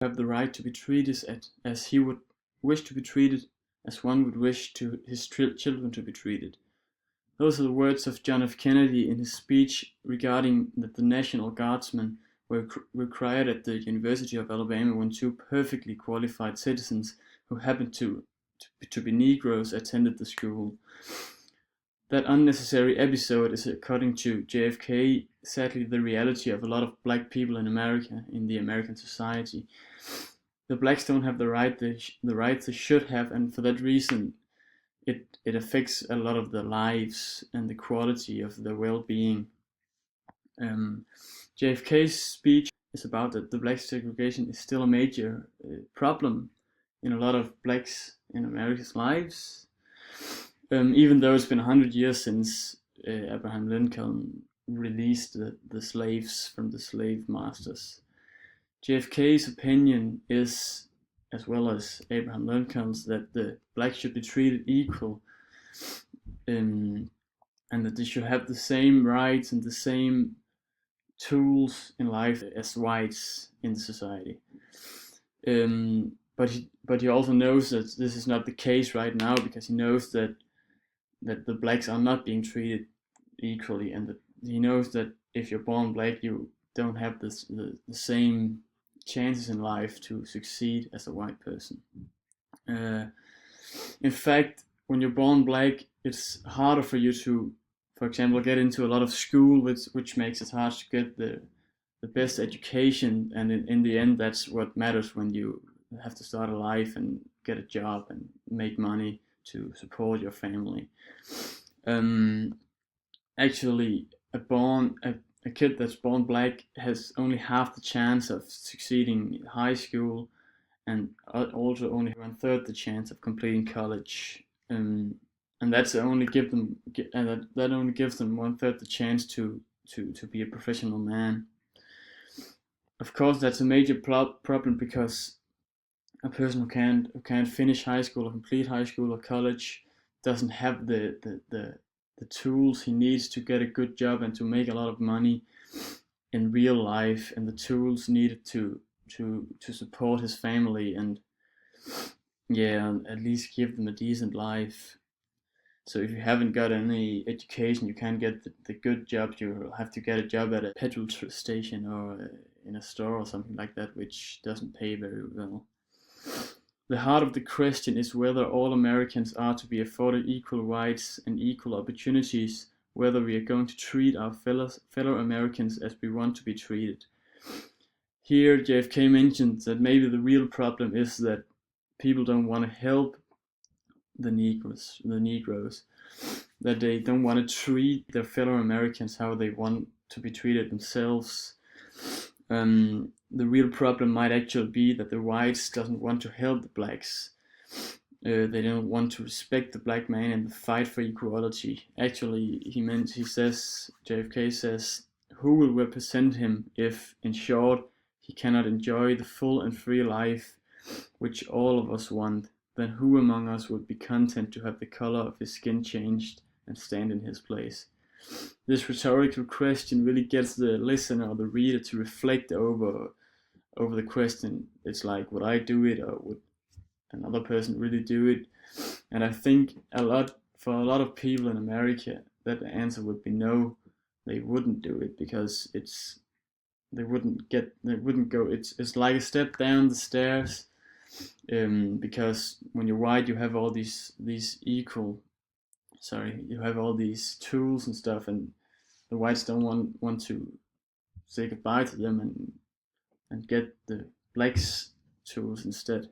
have the right to be treated as he would wish to be treated, as one would wish to his children to be treated. Those are the words of John F. Kennedy in his speech regarding that the National Guardsmen were required at the University of Alabama when two perfectly qualified citizens who happened to be Negroes attended the school. That unnecessary episode is, according to JFK, sadly the reality of a lot of black people in America, in the American society. The blacks don't have the rights they should have, and for that reason, it affects a lot of their lives and the quality of their well-being. JFK's speech is about that the black segregation is still a major problem in a lot of blacks in America's lives. Even though it's been 100 years since Abraham Lincoln released the slaves from the slave masters. JFK's opinion is, as well as Abraham Lincoln's, that the blacks should be treated equal, and that they should have the same rights and the same tools in life as whites in the society. But he also knows that this is not the case right now, because he knows that the blacks are not being treated equally, and that he knows that if you're born black, you don't have the same chances in life to succeed as a white person. In fact, when you're born black, it's harder for you to, for example, get into a lot of school, which makes it hard to get the best education, and in the end, that's what matters when you have to start a life and get a job and make money to support your family. Actually, a kid that's born black has only half the chance of succeeding in high school, and also only 1/3 the chance of completing college. And that only gives them 1/3 the chance to be a professional man. Of course, that's a major problem, because a person who can't finish high school or complete high school or college doesn't have the tools he needs to get a good job and to make a lot of money in real life, and the tools needed to support his family and at least give them a decent life. So if you haven't got any education, you can't get the good job. You have to get a job at a petrol station or in a store or something like that, which doesn't pay very well. The heart of the question is whether all Americans are to be afforded equal rights and equal opportunities, whether we are going to treat our fellow Americans as we want to be treated. Here, JFK mentioned that maybe the real problem is that people don't want to help the Negroes, that they don't want to treat their fellow Americans how they want to be treated themselves. The real problem might actually be that the whites doesn't want to help the blacks. They don't want to respect the black man and the fight for equality. Actually, JFK says, who will represent him if, in short, he cannot enjoy the full and free life which all of us want? Then who among us would be content to have the color of his skin changed and stand in his place? This rhetorical question really gets the listener or the reader to reflect over the question. It's like, would I do it, or would another person really do it? And I think for a lot of people in America, that the answer would be no, they wouldn't do it, because they wouldn't go. It's like a step down the stairs, because when you're white, you have all these you have all these tools and stuff, and the whites don't want to say goodbye to them and get the blacks tools instead.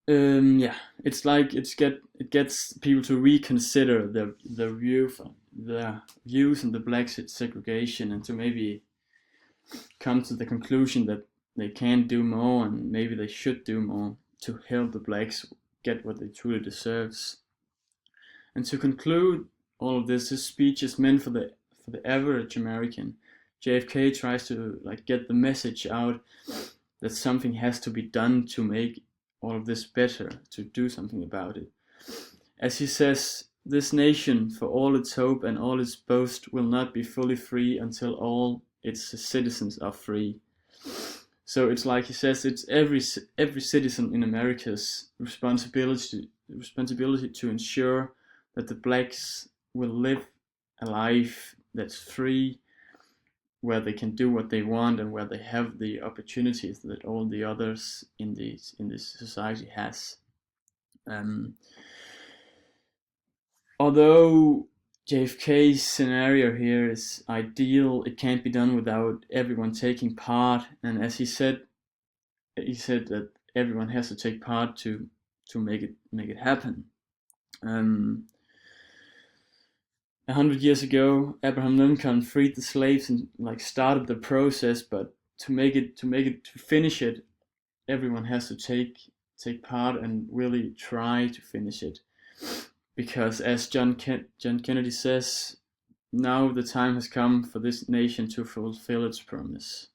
It's like it gets people to reconsider their views on the black segregation, and to maybe come to the conclusion that they can do more, and maybe they should do more to help the blacks get what they truly deserves. And to conclude all of this speech is meant for the average American. JFK tries to get the message out that something has to be done to make all of this better, to do something about it. As he says, this nation, for all its hope and all its boast, will not be fully free until all its citizens are free. So it's like he says, it's every citizen in America's responsibility to ensure that the blacks will live a life that's free, where they can do what they want and where they have the opportunities that all the others in this society has. Although JFK's scenario here is ideal, it can't be done without everyone taking part. And as he said that everyone has to take part to make it happen. 100 years ago, Abraham Lincoln freed the slaves and like started the process, but to finish it, everyone has to take part and really try to finish it. Because as John Kennedy says, now the time has come for this nation to fulfill its promise.